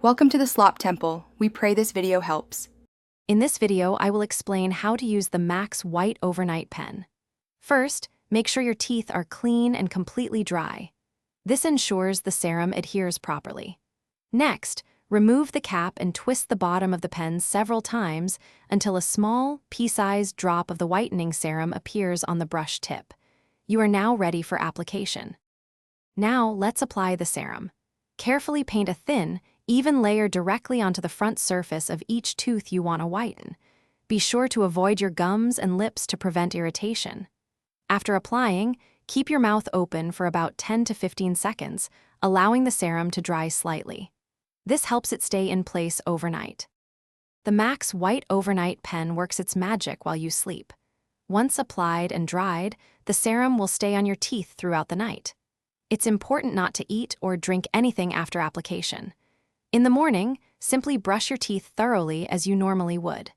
Welcome to the Slop Temple. We pray this video helps. In this video, I will explain how to use the Max White Overnight Pen. First, make sure your teeth are clean and completely dry. This ensures the serum adheres properly. Next, remove the cap and twist the bottom of the pen several times until a small, pea-sized drop of the whitening serum appears on the brush tip. You are now ready for application. Now, let's apply the serum. Carefully paint a thin, even layer directly onto the front surface of each tooth you want to whiten. Be sure to avoid your gums and lips to prevent irritation. After applying, keep your mouth open for about 10 to 15 seconds, allowing the serum to dry slightly. This helps it stay in place overnight. The Max White Overnight Pen works its magic while you sleep. Once applied and dried, the serum will stay on your teeth throughout the night. It's important not to eat or drink anything after application. In the morning, simply brush your teeth thoroughly as you normally would.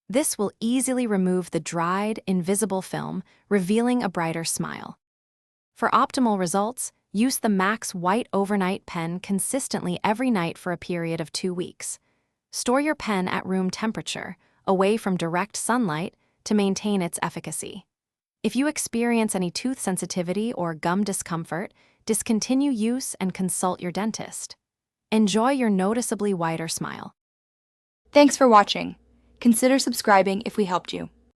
This will easily remove the dried, invisible film, revealing a brighter smile. For optimal results, use the Max White Overnight Pen consistently every night for a period of 2 weeks. Store your pen at room temperature, away from direct sunlight, to maintain its efficacy. If you experience any tooth sensitivity or gum discomfort, discontinue use and consult your dentist. Enjoy your noticeably whiter smile. Thanks for watching. Consider subscribing if we helped you.